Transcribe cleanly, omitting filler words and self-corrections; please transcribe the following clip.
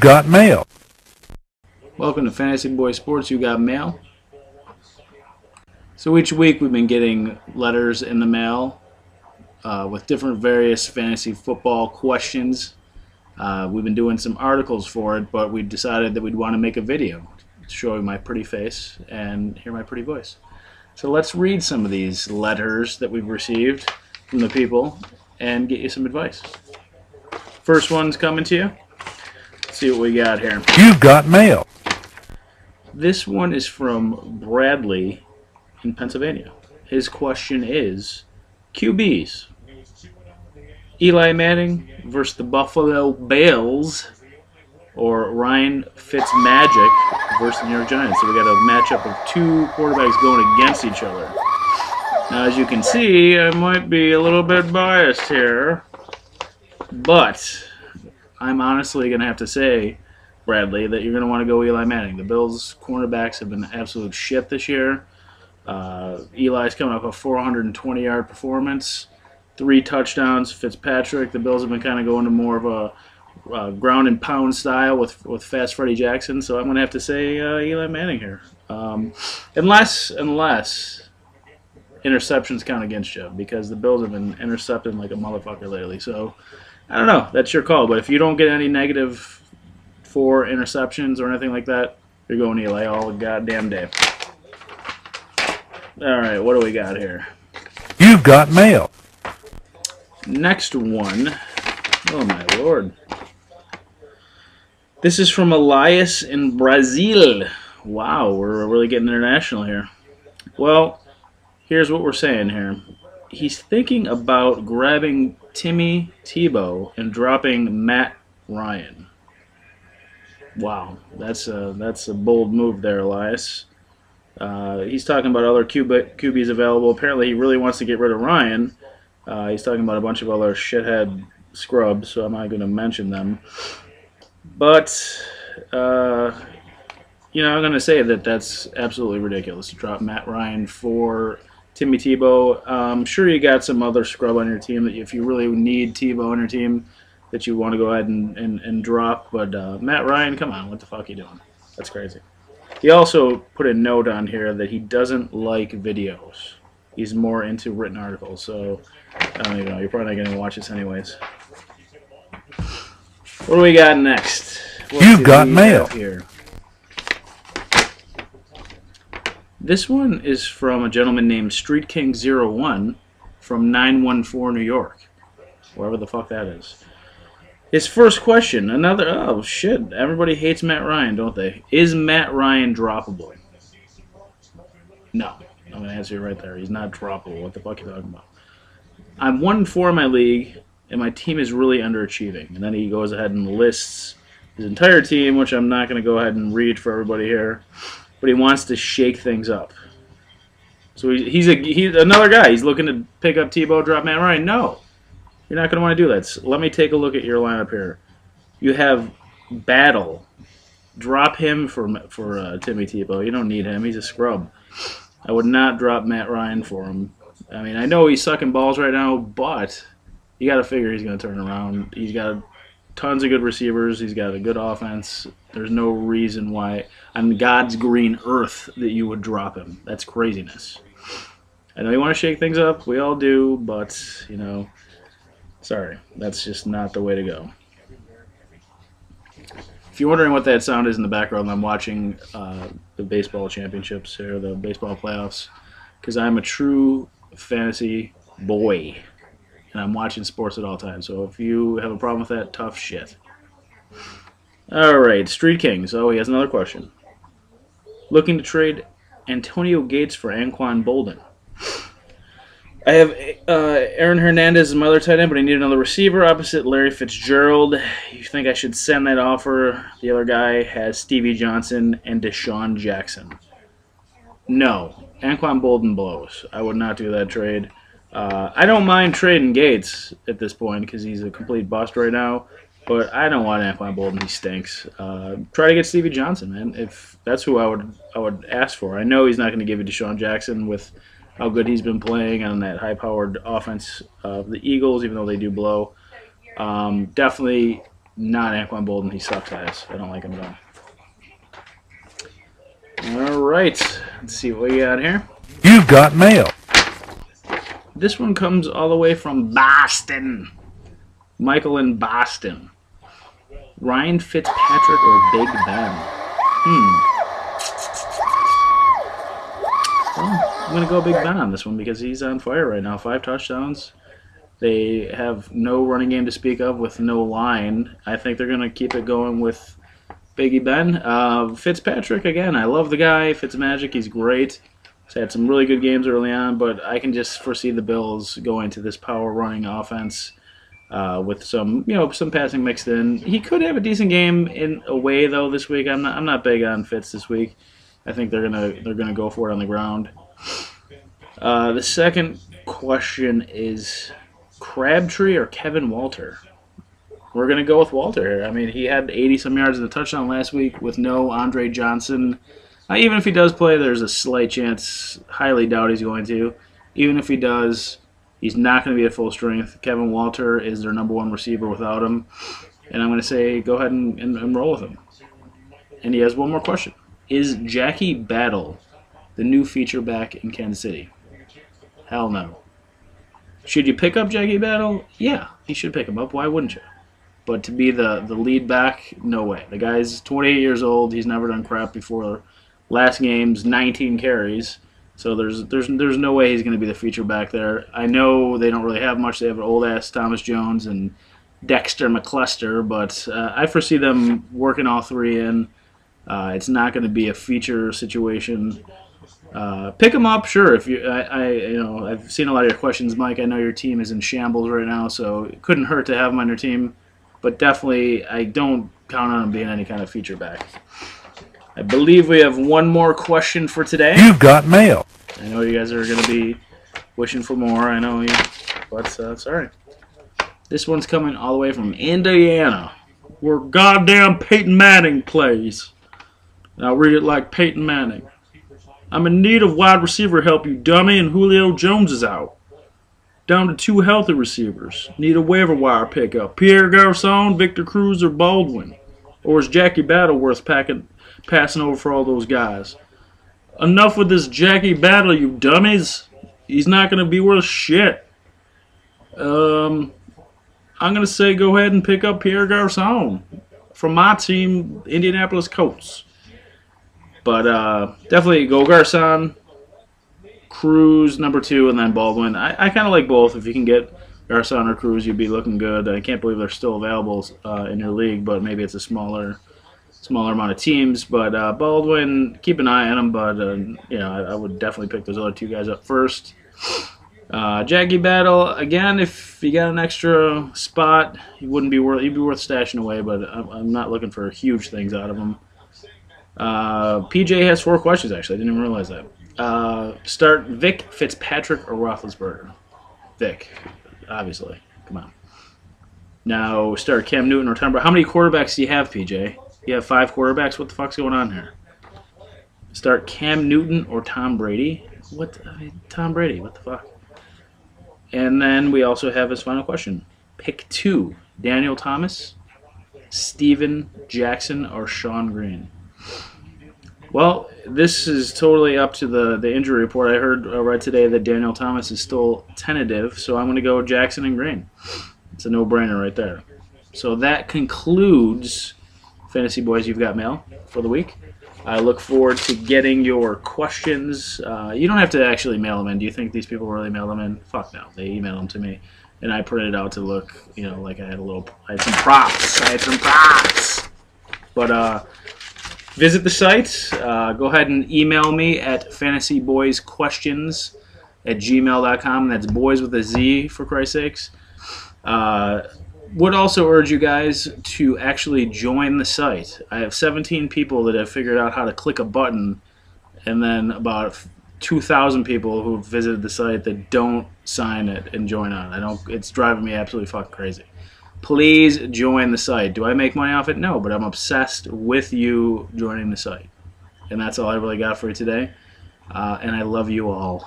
got mail. Welcome to Fantasy Boy Sports. You got mail. So each week we've been getting letters in the mail with different various fantasy football questions. We've been doing some articles for it, but we decided that we'd want to make a video showing my pretty face and hear my pretty voice. So let's read some of these letters that we've received from the people and get you some advice. First one's coming to you. Let's see what we got here. You've got mail. This one is from Bradley in Pennsylvania. His question is, QBs. Eli Manning versus the Buffalo Bills, or Ryan Fitzmagic versus the New York Giants. So we got a matchup of two quarterbacks going against each other. Now, as you can see, I might be a little bit biased here, but I'm honestly going to have to say, Bradley, that you're going to want to go Eli Manning. The Bills' cornerbacks have been absolute shit this year. Eli's coming off a 420-yard performance, 3 touchdowns. Fitzpatrick, the Bills have been kind of going to more of a ground and pound style with fast Freddie Jackson. So I'm going to have to say Eli Manning here, unless interceptions count against you, because the Bills have been intercepting like a motherfucker lately. So I don't know. That's your call. But if you don't get any negative 4 interceptions or anything like that, you're going Eli all goddamn day. All right, what do we got here? You've got mail. Next one. Oh, my Lord. This is from Elias in Brazil. Wow, we're really getting international here. Well, here's what we're saying here. He's thinking about grabbing Timmy Tebow and dropping Matt Ryan. Wow, that's a bold move there, Elias. He's talking about other QBs available. Apparently, he really wants to get rid of Ryan. He's talking about a bunch of other shithead scrubs, so I'm not going to mention them. But, I'm going to say that that's absolutely ridiculous to drop Matt Ryan for Timmy Tebow. I'm sure you got some other scrub on your team that if you really need Tebow on your team that you want to go ahead and drop. But Matt Ryan, come on, what the fuck are you doing? That's crazy. He also put a note on here that he doesn't like videos. He's more into written articles, so I don't even know. You're probably not going to watch this anyways. What do we got next? You've got mail here. This one is from a gentleman named Street King 01 from 914 New York, wherever the fuck that is. His first question, oh shit, everybody hates Matt Ryan, don't they? Is Matt Ryan droppable? No. I'm going to answer you right there. He's not droppable. What the fuck are you talking about? I'm 1-4 in my league, and my team is really underachieving. And then he goes ahead and lists his entire team, which I'm not going to go ahead and read for everybody here. But he wants to shake things up. So he's another guy. He's looking to pick up Tebow, drop Matt Ryan. No. You're not going to want to do that. So let me take a look at your lineup here. You have Battle. Drop him for Timmy Tebow. You don't need him. He's a scrub. I would not drop Matt Ryan for him. I mean, I know he's sucking balls right now, but you got to figure he's going to turn around. He's got tons of good receivers. He's got a good offense. There's no reason why on God's green earth that you would drop him. That's craziness. I know you want to shake things up. We all do, but, sorry. That's just not the way to go. If you're wondering what that sound is in the background, I'm watching the baseball championships here, the baseball playoffs, because I'm a true fantasy boy, and I'm watching sports at all times. So if you have a problem with that, tough shit. All right, Street Kings. Oh, he has another question. Looking to trade Antonio Gates for Anquan Bolden. I have Aaron Hernandez as my other tight end, but I need another receiver opposite Larry Fitzgerald. You think I should send that offer? The other guy has Stevie Johnson and Deshaun Jackson. No. Anquan Bolden blows. I would not do that trade. I don't mind trading Gates at this point because he's a complete bust right now, but I don't want Anquan Bolden. He stinks. Try to get Stevie Johnson, man. If that's who I would ask for. I know he's not going to give you Deshaun Jackson with how good he's been playing on that high-powered offense of the Eagles, even though they do blow. Definitely not Anquan Bolden. He sucks ass. I don't like him at all. All right. Let's see what we got here. You've got mail. This one comes all the way from Boston. Michael in Boston. Ryan Fitzpatrick or Big Ben? Well, I'm going to go Big Ben on this one because he's on fire right now. 5 touchdowns. They have no running game to speak of with no line. I think they're going to keep it going with Biggie Ben. Fitzpatrick, again, I love the guy. Fitzmagic, he's great. He's had some really good games early on, but I can just foresee the Bills going to this power running offense with some, some passing mixed in. He could have a decent game in a way though this week. I'm not big on Fitz this week. I think they're gonna go for it on the ground. The second question is Crabtree or Kevin Walter. We're gonna go with Walter here. I mean, he had 80-some yards in the touchdown last week with no Andre Johnson. Even if he does play, there's a slight chance, highly doubt he's going to. Even if he does, he's not going to be at full strength. Kevin Walter is their number 1 receiver without him. And I'm going to say go ahead and roll with him. And he has one more question. Is Jackie Battle the new feature back in Kansas City? Hell no. Should you pick up Jackie Battle? Yeah, you should pick him up. Why wouldn't you? But to be the lead back, no way. The guy's 28 years old. He's never done crap before. Last game's 19 carries, so there's no way he's going to be the feature back there. I know they don't really have much. They have an old-ass Thomas Jones and Dexter McCluster, but I foresee them working all 3 in. It's not going to be a feature situation. Pick him up, sure. If you, I've seen a lot of your questions, Mike. I know your team is in shambles right now, so it couldn't hurt to have him on your team. But definitely, I don't count on him being any kind of feature back. I believe we have one more question for today. You've got mail. I know you guys are going to be wishing for more. I know you, but sorry. This one's coming all the way from Indiana, where goddamn Peyton Manning plays. And I'll read it like Peyton Manning. I'm in need of wide receiver help, you dummy, and Julio Jones is out. Down to 2 healthy receivers. Need a waiver wire pickup. Pierre Garçon, Victor Cruz, or Baldwin. Or is Jackie Battle worth passing over for all those guys? Enough with this Jackie Battle, you dummies. He's not going to be worth shit. I'm going to say go ahead and pick up Pierre Garçon from my team, Indianapolis Colts. But definitely go Garçon, Cruz, number 2, and then Baldwin. I kind of like both. If you can get Garçon or Cruz, you'd be looking good. I can't believe they're still available in your league, but maybe it's a smaller amount of teams. But Baldwin, keep an eye on him. But I would definitely pick those other 2 guys up first. Jackie Battle, again, if you got an extra spot, he'd be worth stashing away. But I'm not looking for huge things out of him. PJ has 4 questions actually. I didn't even realize that. Start Vic, Fitzpatrick, or Roethlisberger. Vic, obviously. Come on. Now start Cam Newton or Tom Brady. How many quarterbacks do you have, PJ? You have 5 quarterbacks? What the fuck's going on here? Start Cam Newton or Tom Brady? Tom Brady, what the fuck? And then we also have his final question. Pick 2. Daniel Thomas, Steven Jackson, or Sean Green. Well, this is totally up to the injury report. I read today that Daniel Thomas is still tentative, so I'm going to go Jackson and Green. It's a no-brainer right there. So that concludes Fantasy Boys You've Got Mail for the week. I look forward to getting your questions. You don't have to actually mail them in. Do you think these people really mail them in? Fuck no. They email them to me, and I printed it out to look, like I had some props. But visit the site. Go ahead and email me at fantasyboysquestions@gmail.com. That's boys with a Z, for Christ's sakes. Would also urge you guys to actually join the site. I have 17 people that have figured out how to click a button, and then about 2,000 people who visited the site that don't sign it and join on. It's driving me absolutely fucking crazy. Please join the site. Do I make money off it? No, but I'm obsessed with you joining the site. And that's all I really got for you today. And I love you all.